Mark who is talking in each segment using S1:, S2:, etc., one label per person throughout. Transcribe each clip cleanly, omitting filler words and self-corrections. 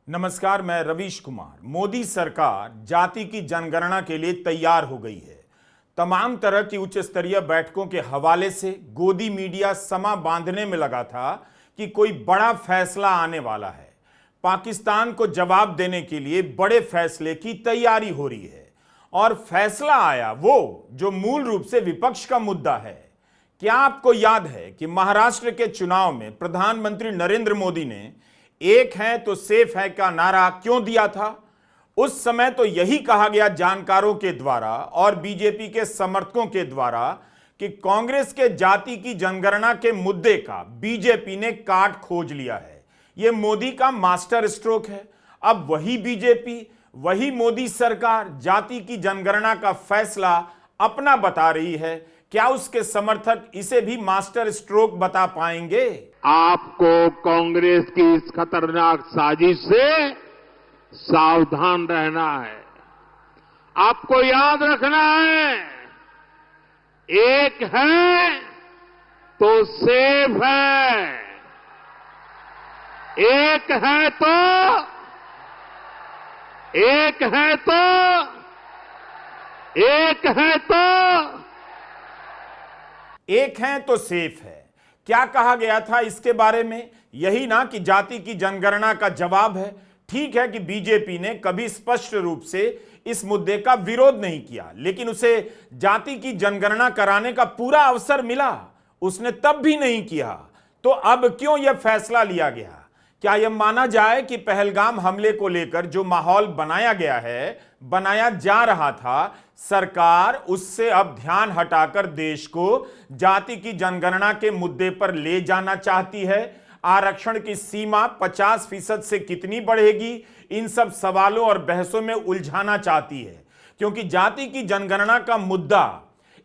S1: नमस्कार, मैं रवीश कुमार। मोदी सरकार जाति की जनगणना के लिए तैयार हो गई है। तमाम तरह की उच्च स्तरीय बैठकों के हवाले से गोदी मीडिया समा बांधने में लगा था कि कोई बड़ा फैसला आने वाला है। पाकिस्तान को जवाब देने के लिए बड़े फैसले की तैयारी हो रही है और फैसला आया वो जो मूल रूप से विपक्ष का मुद्दा है। क्या आपको याद है कि महाराष्ट्र के चुनाव में प्रधानमंत्री नरेंद्र मोदी ने एक है तो सेफ है का नारा क्यों दिया था? उस समय तो यही कहा गया जानकारों के द्वारा और बीजेपी के समर्थकों के द्वारा कि कांग्रेस के जाति की जनगणना के मुद्दे का बीजेपी ने काट खोज लिया है। यह मोदी का मास्टर स्ट्रोक है। अब वही बीजेपी, वही मोदी सरकार जाति की जनगणना का फैसला अपना बता रही है। क्या उसके समर्थक इसे भी मास्टर स्ट्रोक बता पाएंगे?
S2: आपको कांग्रेस की इस खतरनाक साजिश से सावधान रहना है। आपको याद रखना है, एक है तो सेफ है, एक है तो
S1: एक है तो सेफ है। क्या कहा गया था इसके बारे में? यही ना कि जाति की जनगणना का जवाब है। ठीक है कि बीजेपी ने कभी स्पष्ट रूप से इस मुद्दे का विरोध नहीं किया, लेकिन उसे जाति की जनगणना कराने का पूरा अवसर मिला, उसने तब भी नहीं किया। तो अब क्यों यह फैसला लिया गया? क्या यह माना जाए कि पहलगाम हमले को लेकर जो माहौल बनाया जा रहा था, सरकार उससे अब ध्यान हटाकर देश को जाति की जनगणना के मुद्दे पर ले जाना चाहती है? आरक्षण की सीमा 50% से कितनी बढ़ेगी, इन सब सवालों और बहसों में उलझाना चाहती है, क्योंकि जाति की जनगणना का मुद्दा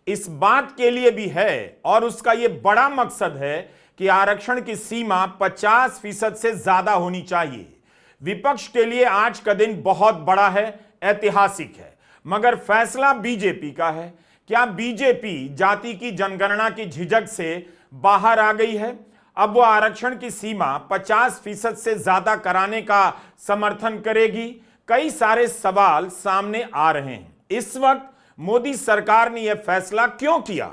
S1: इस बात के लिए भी है और उसका यह बड़ा मकसद है कि आरक्षण की सीमा 50% से ज्यादा होनी चाहिए। विपक्ष के लिए आज का दिन बहुत बड़ा है, ऐतिहासिक है, मगर फैसला बीजेपी का है। क्या बीजेपी जाति की जनगणना की झिझक से बाहर आ गई है? अब वो आरक्षण की सीमा 50% से ज्यादा कराने का समर्थन करेगी? कई सारे सवाल सामने आ रहे हैं। इस वक्त मोदी सरकार ने यह फैसला क्यों किया?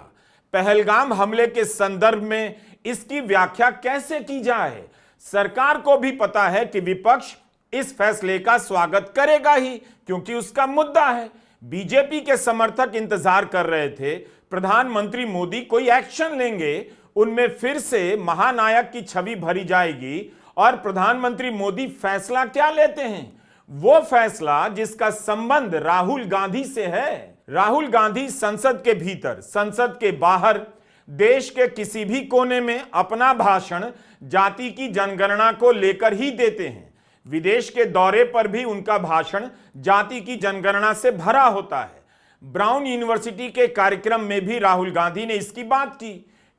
S1: पहलगाम हमले के संदर्भ में इसकी व्याख्या कैसे की जाए? सरकार को भी पता है कि विपक्ष इस फैसले का स्वागत करेगा ही, क्योंकि उसका मुद्दा है। बीजेपी के समर्थक इंतजार कर रहे थे प्रधानमंत्री मोदी कोई एक्शन लेंगे, उनमें फिर से महानायक की छवि भरी जाएगी और प्रधानमंत्री मोदी फैसला क्या लेते हैं? वो फैसला जिसका संबंध राहुल गांधी से है। राहुल गांधी संसद के भीतर, संसद के बाहर, देश के किसी भी कोने में अपना भाषण जाति की जनगणना को लेकर ही देते हैं। विदेश के दौरे पर भी उनका भाषण जाति की जनगणना से भरा होता है। ब्राउन यूनिवर्सिटी के कार्यक्रम में भी राहुल गांधी ने इसकी बात की।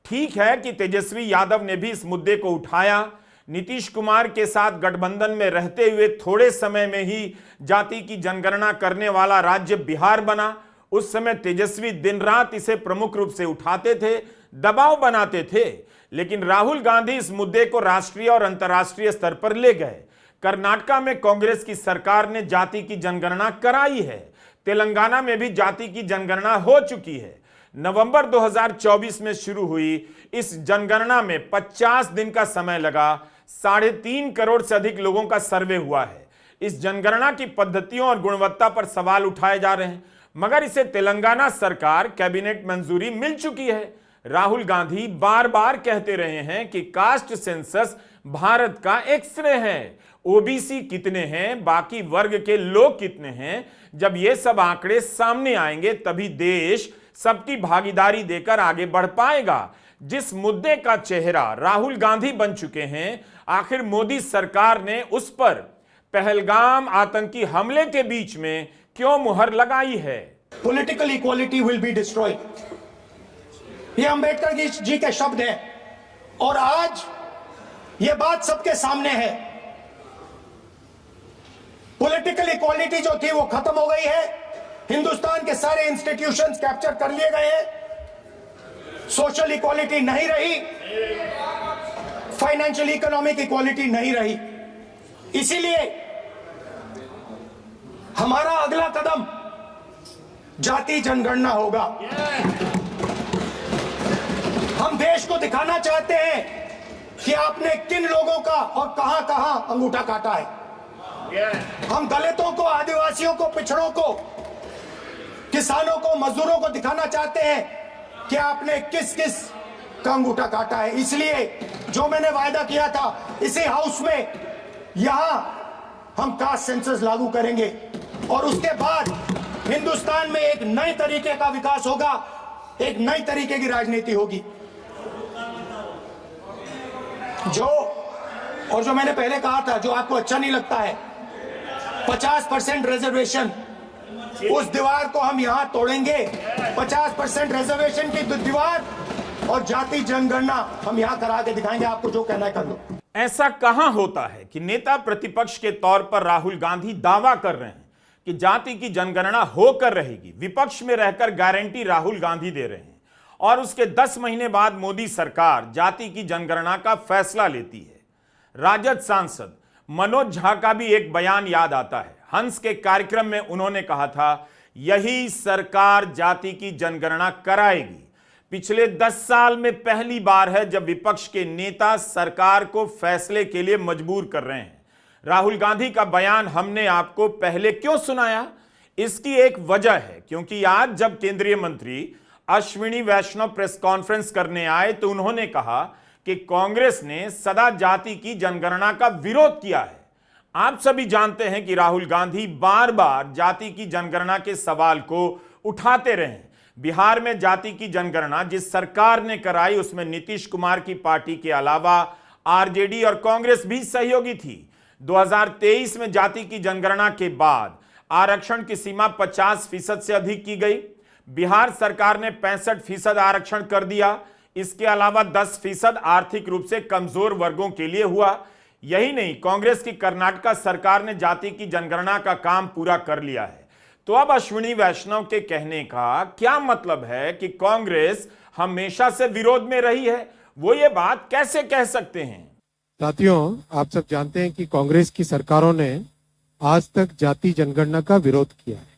S1: ठीक है कि तेजस्वी यादव ने भी इस मुद्दे को उठाया। नीतीश कुमार के साथ गठबंधन में रहते हुए थोड़े समय में ही जाति की जनगणना करने वाला राज्य बिहार बना। उस समय तेजस्वी दिन रात इसे प्रमुख रूप से उठाते थे, दबाव बनाते थे, लेकिन राहुल गांधी इस मुद्दे को राष्ट्रीय और अंतर्राष्ट्रीय स्तर पर ले गए। कर्नाटका में कांग्रेस की सरकार ने जाति की जनगणना कराई है। तेलंगाना में भी जाति की जनगणना हो चुकी है। नवंबर 2024 में शुरू हुई इस जनगणना में 50 दिन का समय लगा। 3.5 करोड़ से अधिक लोगों का सर्वे हुआ है। इस जनगणना की पद्धतियों और गुणवत्ता पर सवाल उठाए जा रहे हैं, मगर इसे तेलंगाना सरकार कैबिनेट मंजूरी मिल चुकी है। राहुल गांधी बार बार कहते रहे हैं कि कास्ट सेंसस भारत का एक्सरे है। ओबीसी कितने हैं, बाकी वर्ग के लोग कितने हैं, जब ये सब आंकड़े सामने आएंगे तभी देश सबकी भागीदारी देकर आगे बढ़ पाएगा। जिस मुद्दे का चेहरा राहुल गांधी बन चुके हैं, आखिर मोदी सरकार ने उस पर पहलगाम आतंकी हमले के बीच में क्यों मुहर लगाई है?
S3: Political equality will be destroyed, ये अंबेडकर जी के शब्द हैं और आज ये बात सबके सामने है। पॉलिटिकल इक्वालिटी जो थी वो खत्म हो गई है। हिंदुस्तान के सारे इंस्टीट्यूशंस कैप्चर कर लिए गए हैं। सोशल इक्वालिटी नहीं रही, फाइनेंशियल इकोनॉमिक इक्वालिटी नहीं रही। इसीलिए हमारा अगला कदम जाति जनगणना होगा। हम देश को दिखाना चाहते हैं कि आपने किन लोगों का और कहां कहां अंगूठा काटा है। हम दलितों को, आदिवासियों को, पिछड़ों को, किसानों को, मजदूरों को दिखाना चाहते हैं कि आपने किस किस का अंगूठा काटा है। इसलिए जो मैंने वायदा किया था, इसी हाउस में यहां हम कास्ट सेंसस लागू करेंगे और उसके बाद हिंदुस्तान में एक नए तरीके का विकास होगा, एक नई तरीके की राजनीति होगी। जो मैंने पहले कहा था, जो आपको अच्छा नहीं लगता है, 50% रिजर्वेशन, उस दीवार को हम यहां तोड़ेंगे। 50% रिजर्वेशन की दीवार और जाति जनगणना हम यहां करा के दिखाएंगे। आपको जो कहना है कर लो।
S1: ऐसा कहां होता है कि नेता प्रतिपक्ष के तौर पर राहुल गांधी दावा कर रहे हैं कि जाति की जनगणना होकर रहेगी, विपक्ष में रहकर गारंटी राहुल गांधी दे रहे हैं, और उसके 10 महीने बाद मोदी सरकार जाति की जनगणना का फैसला लेती है। राजद सांसद मनोज झा का भी एक बयान याद आता है। हंस के कार्यक्रम में उन्होंने कहा था, यही सरकार जाति की जनगणना कराएगी। पिछले 10 साल में पहली बार है जब विपक्ष के नेता सरकार को फैसले के लिए मजबूर कर रहे हैं। राहुल गांधी का बयान हमने आपको पहले क्यों सुनाया? इसकी एक वजह है, क्योंकि आज जब केंद्रीय मंत्री अश्विनी वैष्णव प्रेस कॉन्फ्रेंस करने आए तो उन्होंने कहा कि कांग्रेस ने सदा जाति की जनगणना का विरोध किया है। आप सभी जानते हैं कि राहुल गांधी बार बार जाति की जनगणना के सवाल को उठाते रहे हैं। बिहार में जाति की जनगणना जिस सरकार ने कराई, उसमें नीतीश कुमार की पार्टी के अलावा आरजेडी और कांग्रेस भी सहयोगी थी। 2023 में जाति की जनगणना के बाद आरक्षण की सीमा 50% से अधिक की गई। बिहार सरकार ने 65% आरक्षण कर दिया। इसके अलावा 10% आर्थिक रूप से कमजोर वर्गों के लिए हुआ। यही नहीं, कांग्रेस की कर्नाटक सरकार ने जाति की जनगणना का काम पूरा कर लिया है। तो अब अश्विनी वैष्णव के कहने का क्या मतलब है कि कांग्रेस हमेशा से विरोध में रही है? वो ये बात कैसे कह सकते हैं?
S4: साथियों, आप सब जानते हैं कि कांग्रेस की सरकारों ने आज तक जाति जनगणना का विरोध किया है।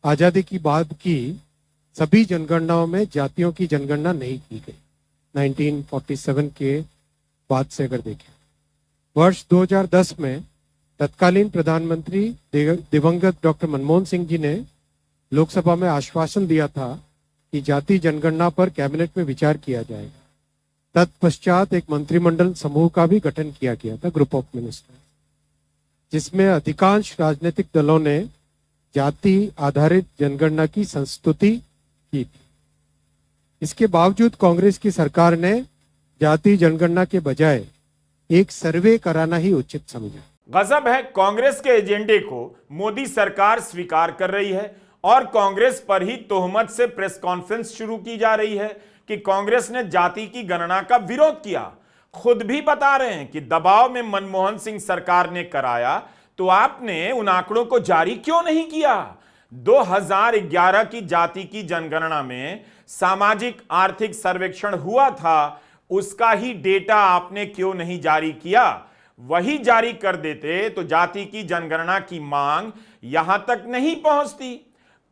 S4: आजादी की बाद की सभी जनगणनाओं में जातियों की जनगणना नहीं की गई। 1947 के बाद से अगर देखें, वर्ष 2010 में तत्कालीन प्रधानमंत्री दिवंगत डॉक्टर मनमोहन सिंह जी ने लोकसभा में आश्वासन दिया था कि जाति जनगणना पर कैबिनेट में विचार किया जाएगा। तत्पश्चात एक मंत्रिमंडल समूह का भी गठन किया गया था, ग्रुप ऑफ मिनिस्टर, जिसमें अधिकांश राजनीतिक दलों ने जाति आधारित जनगणना की संस्तुति की थी। इसके बावजूद कांग्रेस की सरकार ने जाति जनगणना के बजाय एक सर्वे कराना ही उचित समझा।
S1: गजब है, कांग्रेस के एजेंडे को मोदी सरकार स्वीकार कर रही है और कांग्रेस पर ही तोहमत से प्रेस कॉन्फ्रेंस शुरू की जा रही है कि कांग्रेस ने जाति की गणना का विरोध किया। खुद भी बता रहे हैं कि दबाव में मनमोहन सिंह सरकार ने कराया, तो आपने उन आंकड़ों को जारी क्यों नहीं किया? 2011 की जाति की जनगणना में सामाजिक आर्थिक सर्वेक्षण हुआ था, उसका ही डेटा आपने क्यों नहीं जारी किया? वही जारी कर देते तो जाति की जनगणना की मांग यहां तक नहीं पहुंचती।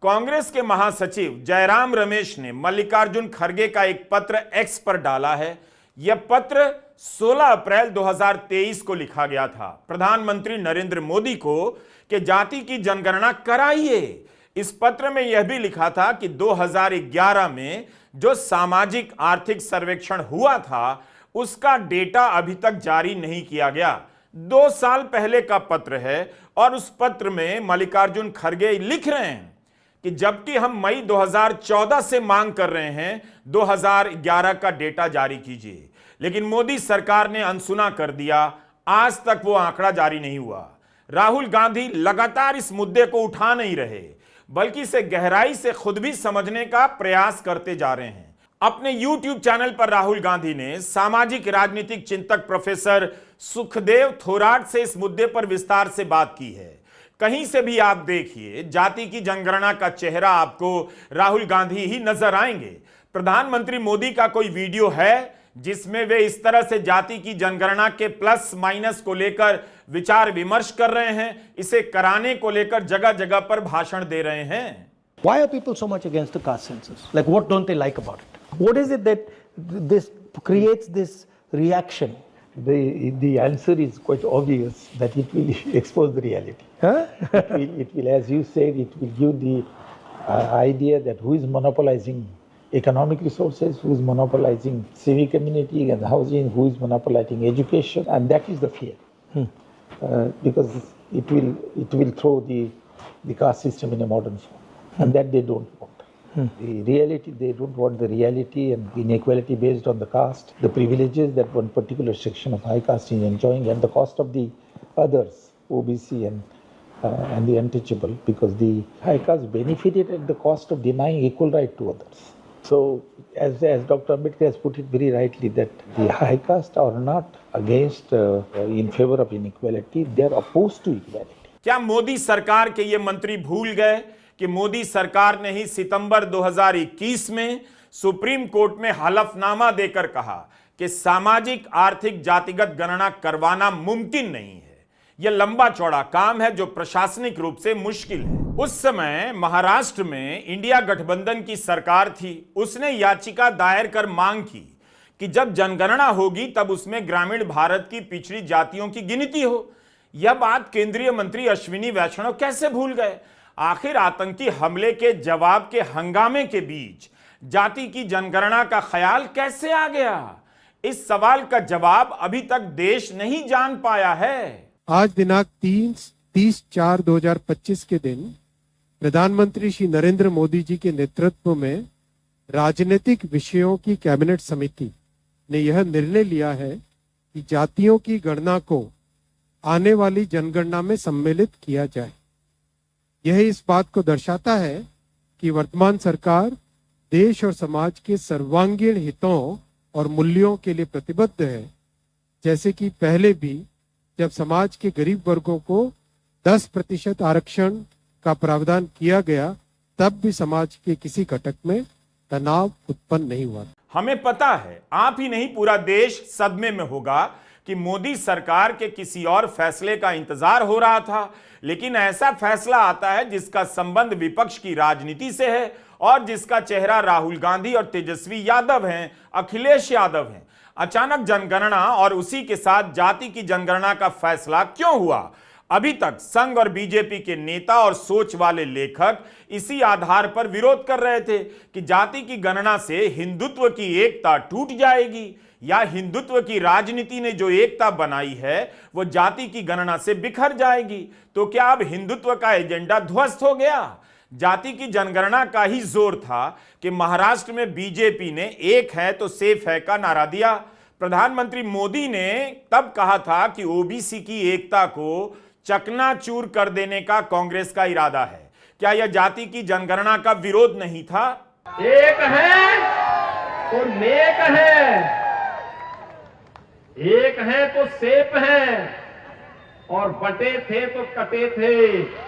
S1: कांग्रेस के महासचिव जयराम रमेश ने मल्लिकार्जुन खड़गे का एक पत्र एक्स पर डाला है। यह पत्र 16 अप्रैल 2023 को लिखा गया था प्रधानमंत्री नरेंद्र मोदी को कि जाति की जनगणना कराइए। इस पत्र में यह भी लिखा था कि 2011 में जो सामाजिक आर्थिक सर्वेक्षण हुआ था, उसका डेटा अभी तक जारी नहीं किया गया। 2 साल पहले का पत्र है और उस पत्र में मल्लिकार्जुन खड़गे लिख रहे हैं कि जबकि हम मई 2014 से मांग कर रहे हैं 2011 का डेटा जारी कीजिए, लेकिन मोदी सरकार ने अनसुना कर दिया। आज तक वो आंकड़ा जारी नहीं हुआ। राहुल गांधी लगातार इस मुद्दे को उठा नहीं रहे, बल्कि इसे गहराई से खुद भी समझने का प्रयास करते जा रहे हैं। अपने YouTube चैनल पर राहुल गांधी ने सामाजिक राजनीतिक चिंतक प्रोफेसर सुखदेव थोराट से इस मुद्दे पर विस्तार से बात की है। कहीं से भी आप देखिए, जाति की जनगणना का चेहरा आपको राहुल गांधी ही नजर आएंगे। प्रधानमंत्री मोदी का कोई वीडियो है जिसमें वे इस तरह से जाति की जनगणना के प्लस माइनस को लेकर विचार विमर्श कर रहे हैं, इसे कराने को लेकर जगह जगह पर भाषण दे रहे हैं।
S5: Why are people so much against the caste census? Like, what don't they like about it? What is it that this creates this reaction?
S6: The answer is quite obvious, that it will expose the reality.
S5: Huh?
S6: It will, as you said, it will give the idea that who is monopolizing economic resources, who is monopolizing civic community and housing, who is monopolizing education, and that is the fear. Because it will throw the caste system in a modern form, and that they don't want. The reality, they don't want the reality and inequality based on the caste, the privileges that one particular section of high caste is enjoying, and the cost of the others, OBC and the untouchable, because the high caste benefited at the cost of denying equal right to others. So, as Dr. Ambedkar has put it very rightly, that the high caste are not against, in favor of inequality, they are opposed to equality.
S1: क्या मोदी सरकार के ये मंत्री भूल गए कि मोदी सरकार ने ही सितंबर 2021 में सुप्रीम कोर्ट में हलफनामा देकर कहा कि सामाजिक आर्थिक जातिगत गणना करवाना मुमकिन नहीं है, यह लंबा चौड़ा काम है जो प्रशासनिक रूप से मुश्किल है। उस समय महाराष्ट्र में इंडिया गठबंधन की सरकार थी, उसने याचिका दायर कर मांग की कि जब जनगणना होगी तब उसमें ग्रामीण भारत की पिछड़ी जातियों की गिनती हो। यह बात केंद्रीय मंत्री अश्विनी वैष्णव कैसे भूल गए? आखिर आतंकी हमले के जवाब के हंगामे के बीच जाति की जनगणना का ख्याल कैसे आ गया? इस सवाल का जवाब अभी तक देश नहीं जान पाया है।
S4: आज दिनांक 30/4/2025 के दिन प्रधानमंत्री श्री नरेंद्र मोदी जी के नेतृत्व में राजनीतिक विषयों की कैबिनेट समिति ने यह निर्णय लिया है कि जातियों की गणना को आने वाली जनगणना में सम्मिलित किया जाए। यह इस बात को दर्शाता है कि वर्तमान सरकार देश और समाज के सर्वांगीण हितों और मूल्यों के लिए प्रतिबद्ध है। जैसे कि पहले भी जब समाज के गरीब वर्गों को 10% आरक्षण का प्रावधान किया गया, तब भी समाज के किसी घटक में तनाव उत्पन्न नहीं हुआ।
S1: हमें पता है आप ही नहीं पूरा देश सदमे में होगा कि मोदी सरकार के किसी और फैसले का इंतजार हो रहा था, लेकिन ऐसा फैसला आता है जिसका संबंध विपक्ष की राजनीति से है और जिसका चेहरा राहुल गांधी और तेजस्वी यादव हैं, अखिलेश यादव हैं। अचानक जनगणना और उसी के साथ जाति की जनगणना का फैसला क्यों हुआ? अभी तक संघ और बीजेपी के नेता और सोच वाले लेखक इसी आधार पर विरोध कर रहे थे कि जाति की गणना से हिंदुत्व की एकता टूट जाएगी या हिंदुत्व की राजनीति ने जो एकता बनाई है वो जाति की गणना से बिखर जाएगी। तो क्या अब हिंदुत्व का एजेंडा ध्वस्त हो गया? जाति की जनगणना का ही जोर था कि महाराष्ट्र में बीजेपी ने एक है तो सेफ है का नारा दिया। प्रधानमंत्री मोदी ने तब कहा था कि ओबीसी की एकता को चकनाचूर कर देने का कांग्रेस का इरादा है। क्या यह जाति की जनगणना का विरोध नहीं था?
S7: एक है तो नेक है, एक है तो सेफ है, और बटे थे तो कटे थे।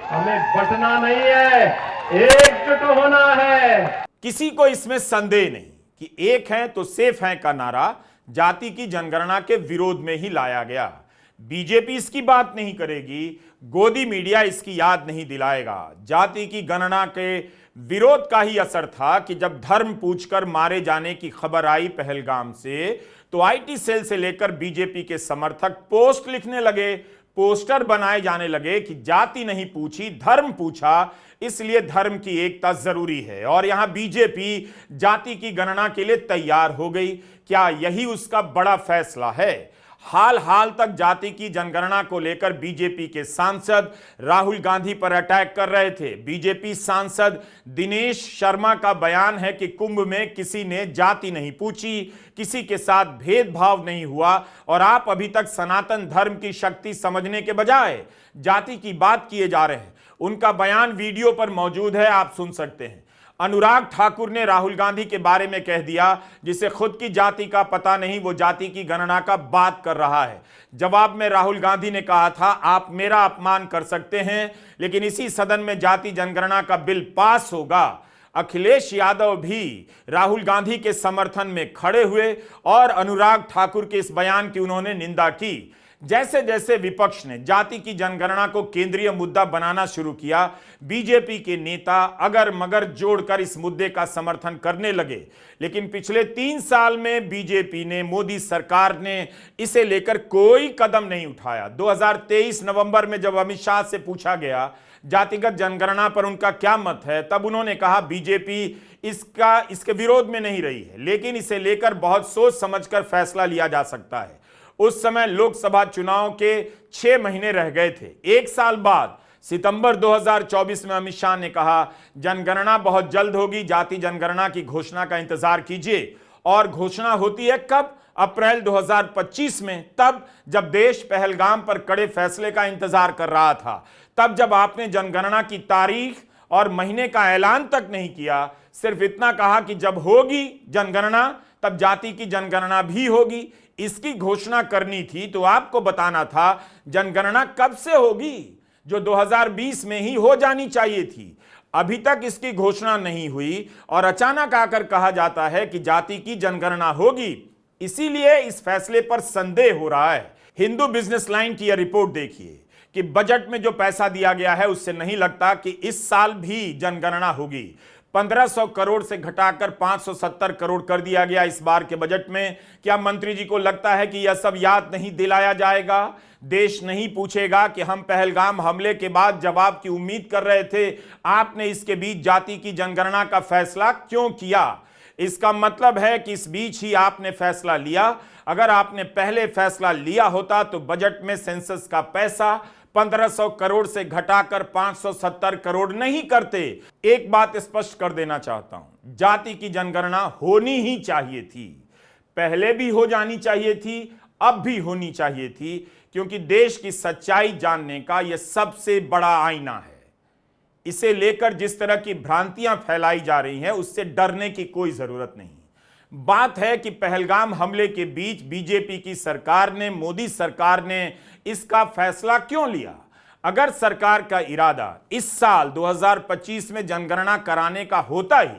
S7: हमें बटना नहीं है, एकजुट होना है।
S1: किसी को इसमें संदेह नहीं कि एक है तो सेफ है का नारा जाति की जनगणना के विरोध में ही लाया गया। बीजेपी इसकी बात नहीं करेगी, गोदी मीडिया इसकी याद नहीं दिलाएगा। जाति की गणना के विरोध का ही असर था कि जब धर्म पूछकर मारे जाने की खबर आई पहलगाम से, तो आईटी सेल से लेकर बीजेपी के समर्थक पोस्ट लिखने लगे, पोस्टर बनाए जाने लगे कि जाति नहीं पूछी, धर्म पूछा, इसलिए धर्म की एकता जरूरी है। और यहां बीजेपी जाति की गणना के लिए तैयार हो गई। क्या यही उसका बड़ा फैसला है? हाल तक जाति की जनगणना को लेकर बीजेपी के सांसद राहुल गांधी पर अटैक कर रहे थे। बीजेपी सांसद दिनेश शर्मा का बयान है कि कुंभ में किसी ने जाति नहीं पूछी, किसी के साथ भेदभाव नहीं हुआ और आप अभी तक सनातन धर्म की शक्ति समझने के बजाय जाति की बात किए जा रहे हैं। उनका बयान वीडियो पर मौजूद है, आप सुन सकते हैं। अनुराग ठाकुर ने राहुल गांधी के बारे में कह दिया, जिसे खुद की जाति का पता नहीं वो जाति की गणना का बात कर रहा है। जवाब में राहुल गांधी ने कहा था, आप मेरा अपमान कर सकते हैं लेकिन इसी सदन में जाति जनगणना का बिल पास होगा। अखिलेश यादव भी राहुल गांधी के समर्थन में खड़े हुए और अनुराग ठाकुर के इस बयान की उन्होंने निंदा की। जैसे जैसे विपक्ष ने जाति की जनगणना को केंद्रीय मुद्दा बनाना शुरू किया, बीजेपी के नेता अगर मगर जोड़कर इस मुद्दे का समर्थन करने लगे। लेकिन पिछले 3 साल में बीजेपी ने, मोदी सरकार ने इसे लेकर कोई कदम नहीं उठाया। 2023 नवंबर में जब अमित शाह से पूछा गया जातिगत जनगणना पर उनका क्या मत है, तब उन्होंने कहा बीजेपी इसके विरोध में नहीं रही है, लेकिन इसे लेकर बहुत सोच समझकर फैसला लिया जा सकता है। उस समय लोकसभा चुनाव के 6 महीने रह गए थे। 1 साल बाद सितंबर 2024 में अमित शाह ने कहा जनगणना बहुत जल्द होगी, जाति जनगणना की घोषणा का इंतजार कीजिए। और घोषणा होती है कब? अप्रैल 2025 में, तब जब देश पहलगाम पर कड़े फैसले का इंतजार कर रहा था। तब जब आपने जनगणना की तारीख और महीने का ऐलान तक नहीं किया, सिर्फ इतना कहा कि जब होगी जनगणना तब जाति की जनगणना भी होगी। इसकी घोषणा करनी थी तो आपको बताना था जनगणना कब से होगी, जो 2020 में ही हो जानी चाहिए थी। अभी तक इसकी घोषणा नहीं हुई और अचानक आकर कहा जाता है कि जाति की जनगणना होगी। इसीलिए इस फैसले पर संदेह हो रहा है। हिंदू बिजनेस लाइन की यह रिपोर्ट देखिए कि बजट में जो पैसा दिया गया है उससे नहीं लगता कि इस साल भी जनगणना होगी। 1500 करोड़ से घटाकर 570 करोड़ कर दिया गया इस बार के बजट में। क्या मंत्री जी को लगता है कि यह सब याद नहीं दिलाया जाएगा? देश नहीं पूछेगा कि हम पहलगाम हमले के बाद जवाब की उम्मीद कर रहे थे, आपने इसके बीच जाति की जनगणना का फैसला क्यों किया? इसका मतलब है कि इस बीच ही आपने फैसला लिया। अगर आपने पहले फैसला लिया होता तो बजट में सेंसस का पैसा 1500 करोड़ से घटाकर 570 करोड़ नहीं करते। एक बात स्पष्ट कर देना चाहता हूं, जाति की जनगणना होनी ही चाहिए थी, पहले भी हो जानी चाहिए थी, अब भी होनी चाहिए थी, क्योंकि देश की सच्चाई जानने का यह सबसे बड़ा आईना है। इसे लेकर जिस तरह की भ्रांतियां फैलाई जा रही हैं, उससे डरने की कोई जरूरत नहीं। बात है कि पहलगाम हमले के बीच बीजेपी की सरकार ने, मोदी सरकार ने इसका फैसला क्यों लिया? अगर सरकार का इरादा इस साल 2025 में जनगणना कराने का होता ही,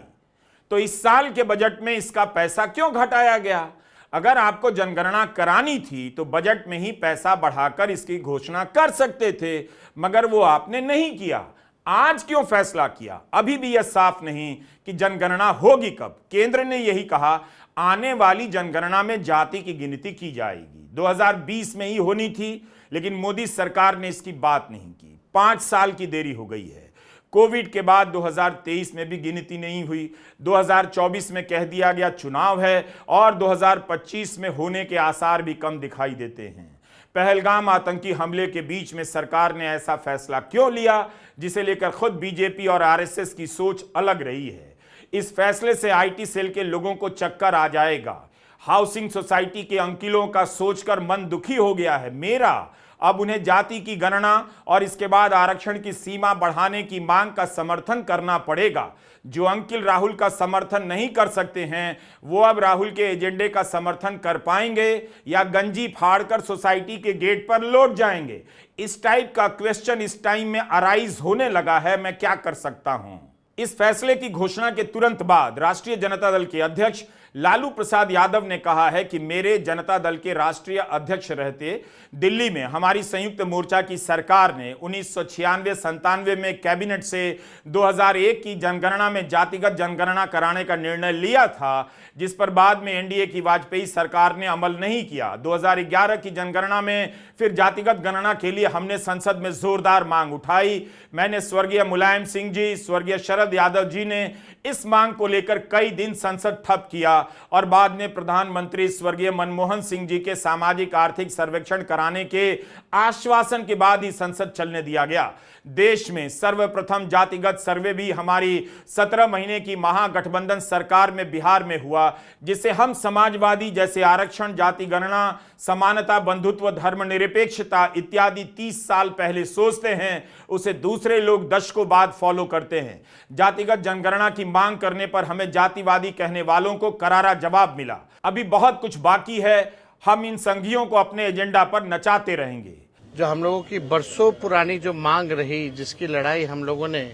S1: तो इस साल के बजट में इसका पैसा क्यों घटाया गया? अगर आपको जनगणना करानी थी तो बजट में ही पैसा बढ़ाकर इसकी घोषणा कर सकते थे, मगर वो आपने नहीं किया। आज क्यों फैसला किया? अभी भी यह साफ नहीं कि जनगणना होगी कब। केंद्र ने यही कहा आने वाली जनगणना में जाति की गिनती की जाएगी, 2020 में ही होनी थी, लेकिन मोदी सरकार ने इसकी बात नहीं की। 5 साल की देरी हो गई है। कोविड के बाद 2023 में भी गिनती नहीं हुई, 2024 में कह दिया गया चुनाव है और 2025 में होने के आसार भी कम दिखाई देते हैं। पहलगाम आतंकी हमले के बीच में सरकार ने ऐसा फैसला क्यों लिया, जिसे लेकर खुद बीजेपी और आरएसएस की सोच अलग रही है। इस फैसले से आईटी सेल के लोगों को चक्कर आ जाएगा। हाउसिंग सोसाइटी के अंकिलों का सोचकर मन दुखी हो गया है मेरा। अब उन्हें जाति की गणना और इसके बाद आरक्षण की सीमा बढ़ाने की मांग का समर्थन करना पड़ेगा। जो अंकिल राहुल का समर्थन नहीं कर सकते हैं, वो अब राहुल के एजेंडे का समर्थन कर पाएंगे या गंजी फाड़कर सोसाइटी के गेट पर लौट जाएंगे? इस टाइप का क्वेश्चन इस टाइम में अराइज होने लगा है। मैं क्या कर सकता हूं? इस फैसले की घोषणा के तुरंत बाद राष्ट्रीय जनता दल के अध्यक्ष लालू प्रसाद यादव ने कहा है कि मेरे जनता दल के राष्ट्रीय अध्यक्ष रहते दिल्ली में हमारी संयुक्त मोर्चा की सरकार ने 1996-97 में कैबिनेट से 2001 की जनगणना में जातिगत जनगणना कराने का निर्णय लिया था, जिस पर बाद में एनडीए की वाजपेयी सरकार ने अमल नहीं किया। 2011 की जनगणना में फिर जातिगत गणना के लिए हमने संसद में जोरदार मांग उठाई। मैंने स्वर्गीय मुलायम सिंह जी, स्वर्गीय शरद यादव जी ने इस मांग को लेकर कई दिन संसद ठप किया और बाद में प्रधानमंत्री स्वर्गीय मनमोहन सिंह जी के सामाजिक आर्थिक सर्वेक्षण कराने के आश्वासन के बाद ही संसद चलने दिया गया। देश में सर्वप्रथम जातिगत सर्वे भी हमारी 17 महीने की महागठबंधन सरकार में बिहार में हुआ, जिसे हम समाजवादी जैसे आरक्षण, जाति गणना, समानता, बंधुत्व, धर्मनिरपेक्षता इत्यादि 30 साल पहले सोचते हैं, उसे दूसरे लोग दशकों बाद फॉलो करते हैं। जातिगत जनगणना की मांग करने पर हमें जातिवादी कहने वालों को करारा जवाब मिला। अभी बहुत कुछ बाकी है, हम इन संघियों को अपने एजेंडा पर नचाते रहेंगे।
S8: जो हम लोगों की बरसों पुरानी जो मांग रही, जिसकी लड़ाई हम लोगों ने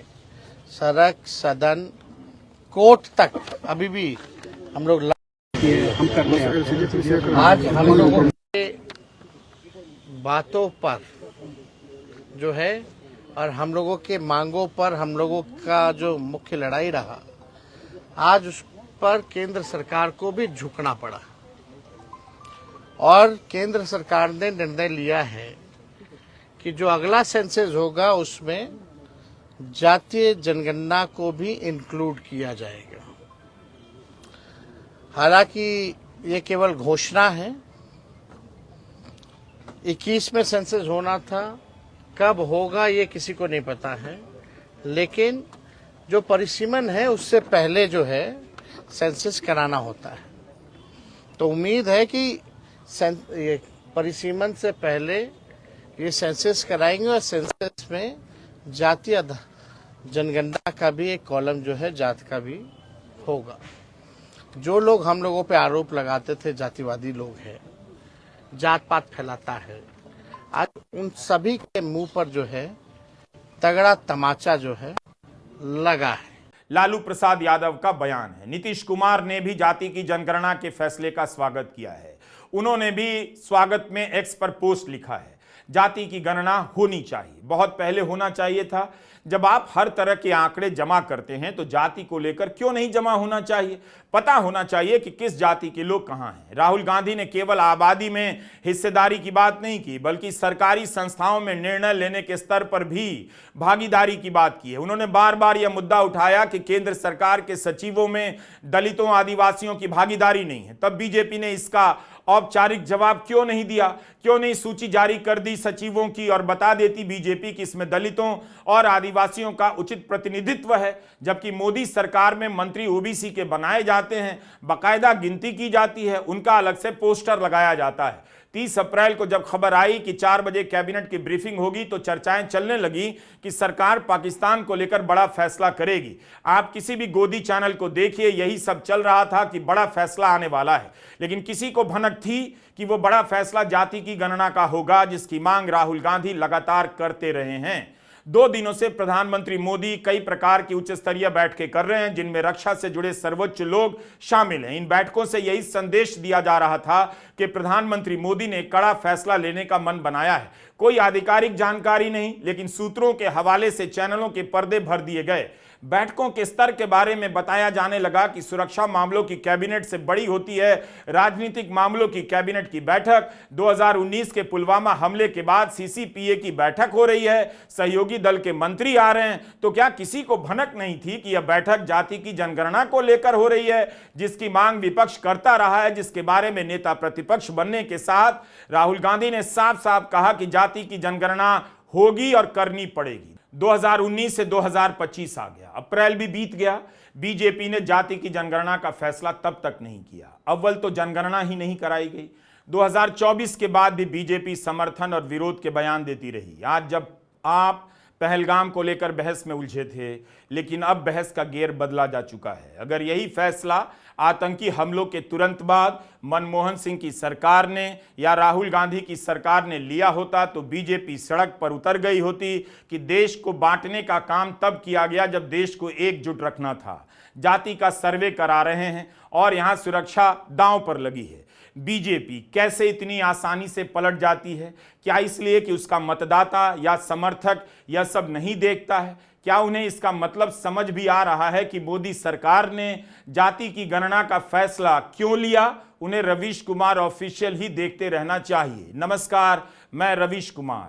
S8: सड़क, सदन कोर्ट तक अभी भी हम लोग आज हम लोगों के बातों पर जो है और हम लोगों के मांगों पर हम लोगों का जो मुख्य लड़ाई रहा, आज उस पर केंद्र सरकार को भी झुकना पड़ा और केंद्र सरकार ने निर्णय लिया है कि जो अगला सेंसस होगा उसमें जातीय जनगणना को भी इंक्लूड किया जाएगा। हालांकि ये केवल घोषणा है, 21 में सेंसस होना था, कब होगा ये किसी को नहीं पता है, लेकिन जो परिसीमन है उससे पहले जो है सेंसस कराना होता है। तो उम्मीद है कि ये परिसीमन से पहले ये सेंसस कराएंगे और सेंसस में जातीय जनगणना का भी एक कॉलम जो है जात का भी होगा। जो लोग हम लोगों पे आरोप लगाते थे जातिवादी लोग हैं, जात पात फैलाता है, आज उन सभी के मुंह पर जो है तगड़ा तमाचा जो है लगा है।
S1: लालू प्रसाद यादव का बयान है। नीतीश कुमार ने भी जाति की जनगणना के फैसले का स्वागत किया है। उन्होंने भी स्वागत में एक्स पर पोस्ट लिखा है, जाति की गणना होनी चाहिए, बहुत पहले होना चाहिए था। जब आप हर तरह के आंकड़े जमा करते हैं तो जाति को लेकर क्यों नहीं जमा होना चाहिए? पता होना चाहिए कि किस जाति के लोग कहां हैं। राहुल गांधी ने केवल आबादी में हिस्सेदारी की बात नहीं की, बल्कि सरकारी संस्थाओं में निर्णय लेने के स्तर पर भी भागीदारी की बात की है। उन्होंने बार बार यह मुद्दा उठाया कि केंद्र सरकार के सचिवों में दलितों, आदिवासियों की भागीदारी नहीं है। तब बीजेपी ने इसका औपचारिक जवाब क्यों नहीं दिया? क्यों नहीं सूची जारी कर दी सचिवों की और बता देती बीजेपी कि इसमें दलितों और आदिवासियों का उचित प्रतिनिधित्व है? जबकि मोदी सरकार में मंत्री ओबीसी के बनाए जाते हैं, बाकायदा गिनती की जाती है, उनका अलग से पोस्टर लगाया जाता है। 30 अप्रैल को जब खबर आई कि 4 बजे कैबिनेट की ब्रीफिंग होगी तो चर्चाएं चलने लगी कि सरकार पाकिस्तान को लेकर बड़ा फैसला करेगी। आप किसी भी गोदी चैनल को देखिए, यही सब चल रहा था कि बड़ा फैसला आने वाला है। लेकिन किसी को भनक थी कि वो बड़ा फैसला जाति की गणना का होगा, जिसकी मांग राहुल गांधी लगातार करते रहे हैं। 2 दिनों से प्रधानमंत्री मोदी कई प्रकार की उच्च स्तरीय बैठकें कर रहे हैं, जिनमें रक्षा से जुड़े सर्वोच्च लोग शामिल हैं। इन बैठकों से यही संदेश दिया जा रहा था कि प्रधानमंत्री मोदी ने कड़ा फैसला लेने का मन बनाया है। कोई आधिकारिक जानकारी नहीं, लेकिन सूत्रों के हवाले से चैनलों के पर्दे भर दिए गए। बैठकों के स्तर के बारे में बताया जाने लगा कि सुरक्षा मामलों की कैबिनेट से बड़ी होती है राजनीतिक मामलों की कैबिनेट की बैठक। 2019 के पुलवामा हमले के बाद सीसीपीए की बैठक हो रही है, सहयोगी दल के मंत्री आ रहे हैं। तो क्या किसी को भनक नहीं थी कि यह बैठक जाति की जनगणना को लेकर हो रही है, जिसकी मांग विपक्ष करता रहा है, जिसके बारे में नेता प्रतिपक्ष बनने के साथ राहुल गांधी ने साफ साफ कहा कि जाति की जनगणना होगी और करनी पड़ेगी। 2019 से 2025 आ गया, अप्रैल भी बीत गया, बीजेपी ने जाति की जनगणना का फैसला तब तक नहीं किया। अव्वल तो जनगणना ही नहीं कराई गई। 2024 के बाद भी बीजेपी समर्थन और विरोध के बयान देती रही। आज जब आप पहलगाम को लेकर बहस में उलझे थे, लेकिन अब बहस का गेर बदला जा चुका है। अगर यही फैसला आतंकी हमलों के तुरंत बाद मनमोहन सिंह की सरकार ने या राहुल गांधी की सरकार ने लिया होता तो बीजेपी सड़क पर उतर गई होती कि देश को बांटने का काम तब किया गया जब देश को एकजुट रखना था। जाति का सर्वे करा रहे हैं और यहां सुरक्षा दांव पर लगी है। बीजेपी कैसे इतनी आसानी से पलट जाती है? क्या इसलिए कि उसका मतदाता या समर्थक यह सब नहीं देखता है? क्या उन्हें इसका मतलब समझ भी आ रहा है कि मोदी सरकार ने जाति की गणना का फैसला क्यों लिया? उन्हें रवीश कुमार ऑफिशियल ही देखते रहना चाहिए। नमस्कार, मैं रवीश कुमार।